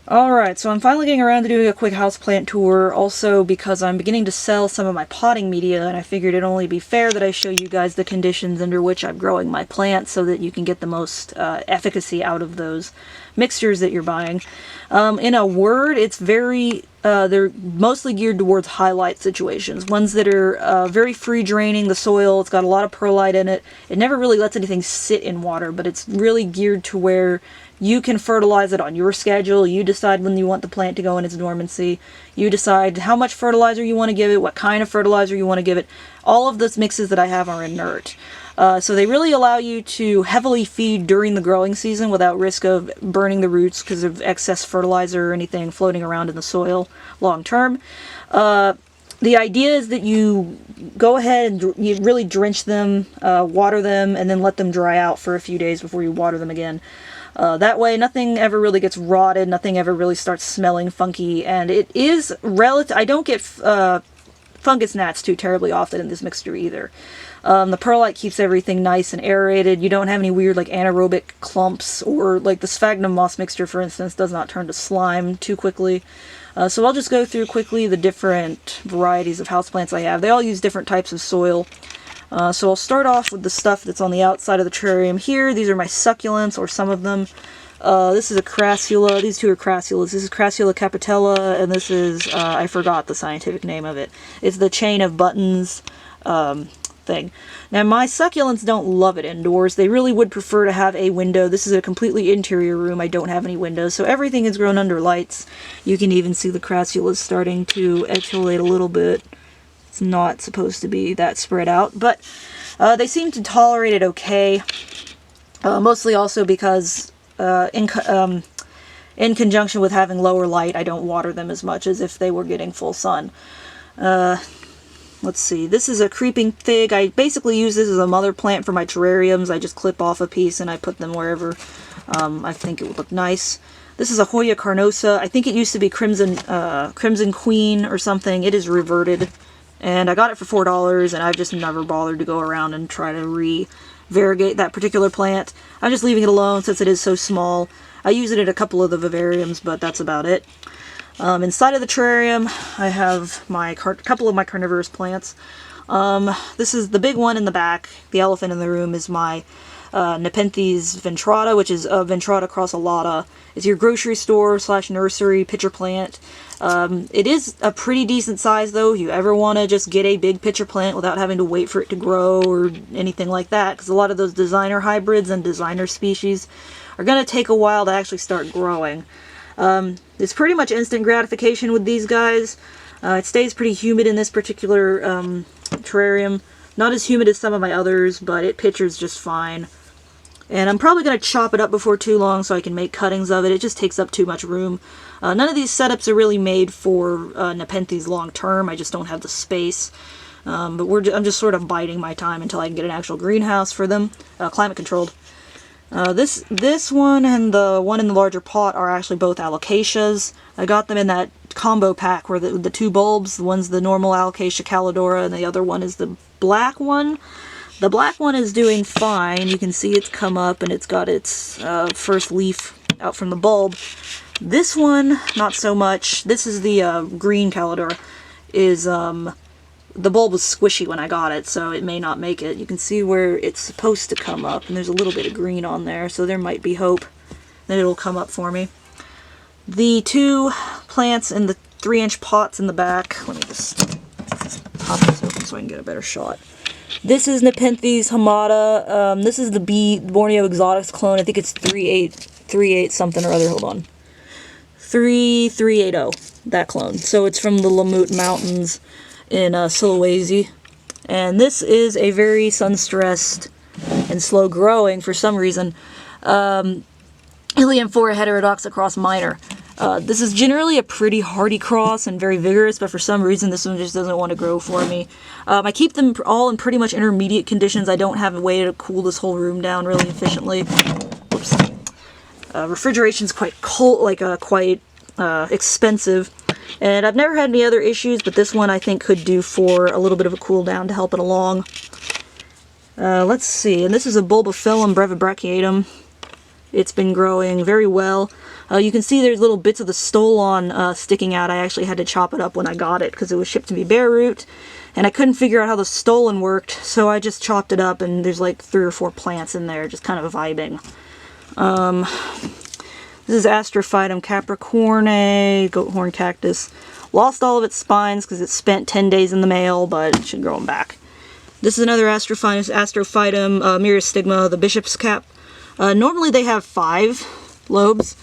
Alright, so I'm finally getting around to doing a quick houseplant tour, also because I'm beginning to sell some of my potting media, and I figured it'd only be fair that I show you guys the conditions under which I'm growing my plants so that you can get the most efficacy out of those mixtures that you're buying. In a word, it's they're mostly geared towards highlight situations, ones that are very free draining the soil. It's got a lot of perlite in it. It never really lets anything sit in water, but it's really geared to where you can fertilize it on your schedule. You decide when you want the plant to go in its dormancy. You decide how much fertilizer you want to give it, what kind of fertilizer you want to give it. All of those mixes that I have are inert. So they really allow you to heavily feed during the growing season without risk of burning the roots because of excess fertilizer or anything floating around in the soil long term. The idea is that you go ahead and you really drench them, water them, and then let them dry out for a few days before you water them again. That way nothing ever really gets rotted, nothing ever really starts smelling funky, and it is I don't get fungus gnats too terribly often in this mixture either. The perlite keeps everything nice and aerated. You don't have any weird like anaerobic clumps, or like the sphagnum moss mixture, for instance, does not turn to slime too quickly. So I'll just go through quickly the different varieties of houseplants I have. They all use different types of soil. So I'll start off with the stuff that's on the outside of the terrarium here. These are my succulents, or some of them. This is a Crassula. These two are Crassulas. This is Crassula Capitella, and this is, I forgot the scientific name of it. It's the chain of buttons thing. Now, my succulents don't love it indoors. They really would prefer to have a window. This is a completely interior room. I don't have any windows, so everything is grown under lights. You can even see the Crassulas starting to exfoliate a little bit. It's not supposed to be that spread out, but they seem to tolerate it okay. Mostly also because in conjunction with having lower light, I don't water them as much as if they were getting full sun. Let's see, this is a creeping fig. I basically use this as a mother plant for my terrariums. I just clip off a piece and I put them wherever I think it would look nice. This is a Hoya Carnosa. I think it used to be Crimson Queen or something. It is reverted. And I got it for $4, and I've just never bothered to go around and try to re-variegate that particular plant. I'm just leaving it alone since it is so small. I use it in a couple of the vivariums, but that's about it. Inside of the terrarium, I have my couple of my carnivorous plants. This is the big one in the back. The elephant in the room is my Nepenthes Ventrata, which is a Ventrata crossalata. It's your grocery store / nursery pitcher plant. It is a pretty decent size, though, if you ever want to just get a big pitcher plant without having to wait for it to grow or anything like that, because a lot of those designer hybrids and designer species are going to take a while to actually start growing. It's pretty much instant gratification with these guys. It stays pretty humid in this particular terrarium. Not as humid as some of my others, but it pitchers just fine. And I'm probably going to chop it up before too long so I can make cuttings of it. It just takes up too much room. None of these setups are really made for Nepenthes long term. I just don't have the space. But I'm just sort of biding my time until I can get an actual greenhouse for them, climate controlled. This one and the one in the larger pot are actually both Alocasias. I got them in that combo pack where the two bulbs, the one's the normal Alocasia calidora and the other one is the black one. The black one is doing fine. You can see it's come up and it's got its first leaf out from the bulb. This one, not so much. This is the green calidora. The bulb was squishy when I got it, so it may not make it. You can see where it's supposed to come up, and there's a little bit of green on there, so there might be hope that it'll come up for me. The two plants in the 3-inch pots in the back, let me just pop this open so I can get a better shot. This is Nepenthes Hamada. This is the Borneo Exotics clone. I think it's 38 something or other. Hold on. 3380, that clone. So it's from the Lamut Mountains in Sulawesi. And this is a very sun-stressed and slow-growing, for some reason, Ilium heterodoxa cross minor. This is generally a pretty hardy cross and very vigorous, but for some reason this one just doesn't want to grow for me. I keep them all in pretty much intermediate conditions. I don't have a way to cool this whole room down really efficiently. Whoops. Refrigeration's quite cold, quite expensive. And I've never had any other issues, but this one I think could do for a little bit of a cool down to help it along. Let's see, and this is a Bulba Brevi Brachiatum. It's been growing very well. You can see there's little bits of the stolon sticking out. I actually had to chop it up when I got it because it was shipped to me bare root, and I couldn't figure out how the stolon worked, so I just chopped it up, and there's like 3 or 4 plants in there just kind of vibing. This is Astrophytum Capricorn, goat horn cactus. Lost all of its spines because it spent 10 days in the mail, but it should grow them back. This is another Astrophytum myristigma, the bishop's cap. Normally they have 5 lobes,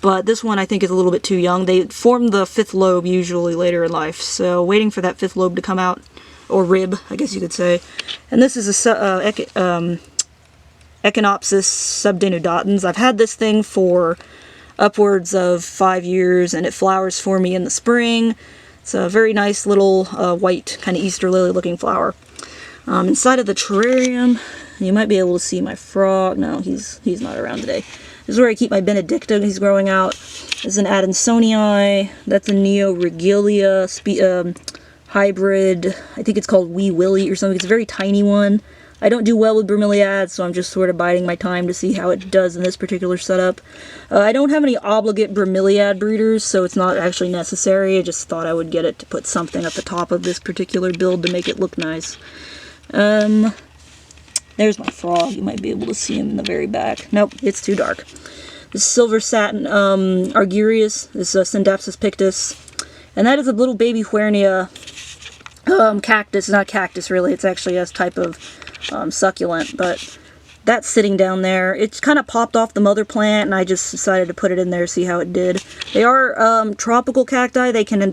but this one I think is a little bit too young. They form the 5th lobe usually later in life, so waiting for that 5th lobe to come out, or rib, I guess you could say. And this is a Echinopsis subdenudans. I've had this thing for upwards of 5 years, and it flowers for me in the spring. It's a very nice little white, kind of Easter lily looking flower. Inside of the terrarium, you might be able to see my frog. No, he's not around today. This is where I keep my Benedicta. He's growing out. This is an Adansonii. That's a Neoregelia hybrid. I think it's called Wee Willie or something. It's a very tiny one. I don't do well with bromeliads, so I'm just sort of biding my time to see how it does in this particular setup. I don't have any obligate bromeliad breeders, so it's not actually necessary. I just thought I would get it to put something at the top of this particular build to make it look nice. There's my frog. You might be able to see him in the very back. Nope, it's too dark. This is silver satin Argyrius. This is Syndapsus pictus. And that is a little baby Huernia cactus. Not cactus, really. It's actually a type of succulent, but that's sitting down there. It's kind of popped off the mother plant, and I just decided to put it in there, see how it did. They are tropical cacti. They can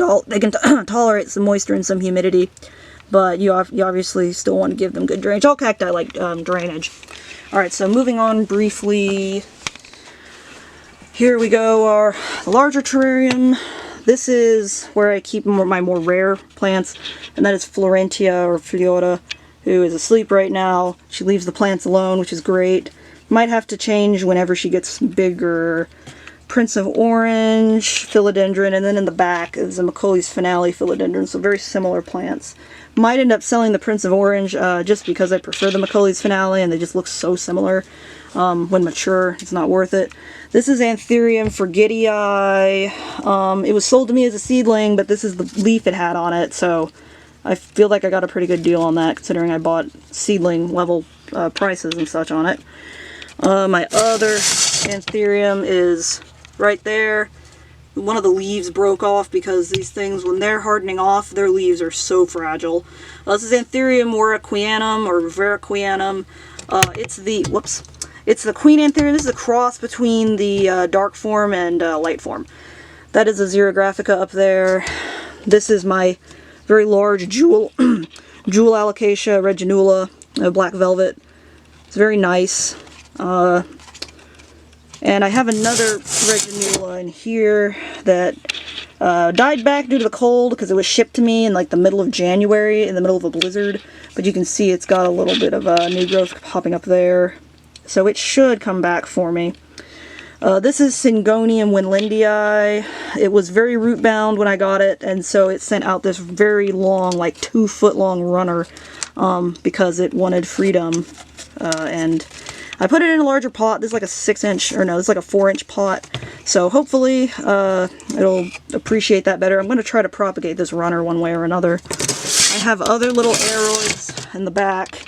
tolerate some moisture and some humidity, but you obviously still want to give them good drainage. All cacti like drainage. Alright, so moving on briefly. Here we go, our larger terrarium. This is where I keep my more rare plants, and that is Florentia or Fliota, who is asleep right now. She leaves the plants alone, which is great. Might have to change whenever she gets bigger. Prince of Orange, Philodendron, and then in the back is a Macaulay's Finale Philodendron, so very similar plants. Might end up selling the Prince of Orange just because I prefer the Macaulay's Finale, and they just look so similar. When mature, it's not worth it. This is Antherium Forgetii. It was sold to me as a seedling, but this is the leaf it had on it, so I feel like I got a pretty good deal on that, considering I bought seedling level prices and such on it. My other Antherium is right there. One of the leaves broke off because these things, when they're hardening off, their leaves are so fragile. This is Antherium Warraquianum or Varieties. It's the Queen Antherium. This is a cross between the dark form and light form. That is a Xerographica up there. This is my very large jewel Alocasia reginula, black velvet. It's very nice. And I have another reginula in here that died back due to the cold because it was shipped to me in like the middle of January, in the middle of a blizzard. But you can see it's got a little bit of new growth popping up there. So it should come back for me. This is Syngonium Winlandii. It was very root bound when I got it, and so it sent out this very long, like 2-foot long runner because it wanted freedom. And I put it in a larger pot. This is like a 6-inch, or no, this is like a 4-inch pot. So hopefully it'll appreciate that better. I'm going to try to propagate this runner one way or another. I have other little aeroids in the back.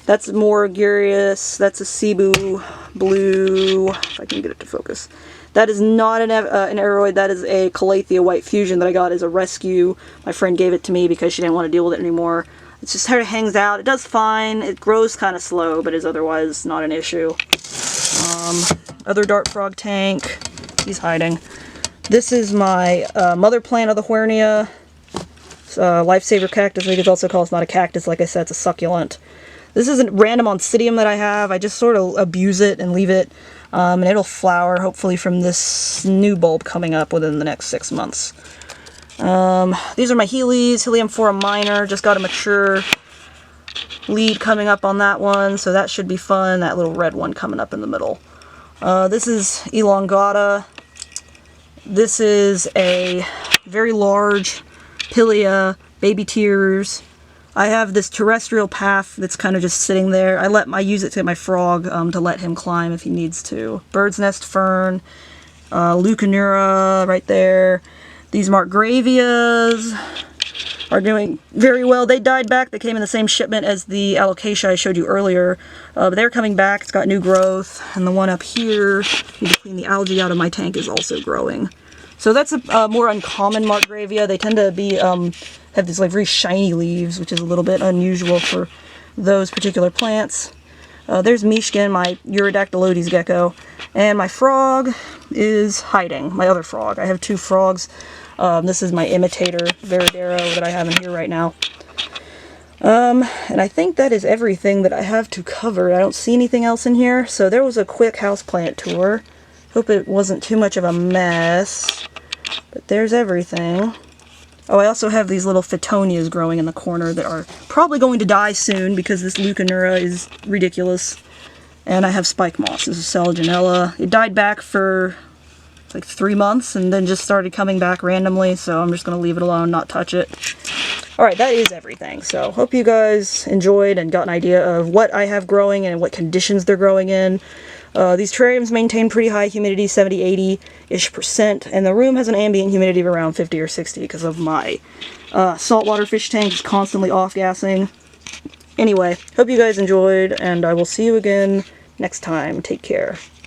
That's more Gurius. That's a Cebu Blue. If I can get it to focus. That is not an aeroid. That is a Calathea White Fusion that I got as a rescue. My friend gave it to me because she didn't want to deal with it anymore. It just kind of hangs out. It does fine. It grows kind of slow, but is otherwise not an issue. Other dart frog tank. He's hiding. This is my mother plant of the Huernia. Lifesaver Cactus. I think it's also called. It's not a cactus. Like I said, it's a succulent. This is a random Oncidium that I have. I just sort of abuse it and leave it. And it'll flower, hopefully, from this new bulb coming up within the next 6 months. These are my Heelys. Helianthora minor. Just got a mature lead coming up on that one, so that should be fun. That little red one coming up in the middle. This is Elongata. This is a very large Pilia, baby tears. I have this terrestrial path that's kind of just sitting there. I use it to get my frog to let him climb if he needs to. Bird's nest fern, Leucanura right there. These marked Gravias are doing very well. They died back. They came in the same shipment as the Alocasia I showed you earlier. But they're coming back. It's got new growth. And the one up here, you can clean the algae out of my tank, is also growing. So that's a more uncommon marked Gravia. They tend to be have these like very shiny leaves, which is a little bit unusual for those particular plants. There's Mishkin, my Urodactylodes gecko, and my frog is hiding. My other frog. I have two frogs. This is my imitator Veradero that I have in here right now. And I think that is everything that I have to cover. I don't see anything else in here. So there was a quick houseplant tour. Hope it wasn't too much of a mess. But there's everything. Oh, I also have these little Phytonias growing in the corner that are probably going to die soon because this Leucanura is ridiculous. And I have spike moss. This is Selaginella. It died back for like 3 months and then just started coming back randomly, so I'm just going to leave it alone, not touch it. Alright, that is everything. So, hope you guys enjoyed and got an idea of what I have growing and what conditions they're growing in. These terrariums maintain pretty high humidity, 70-80-ish%, and the room has an ambient humidity of around 50 or 60 because of my saltwater fish tank is constantly off-gassing. Anyway, hope you guys enjoyed, and I will see you again next time. Take care.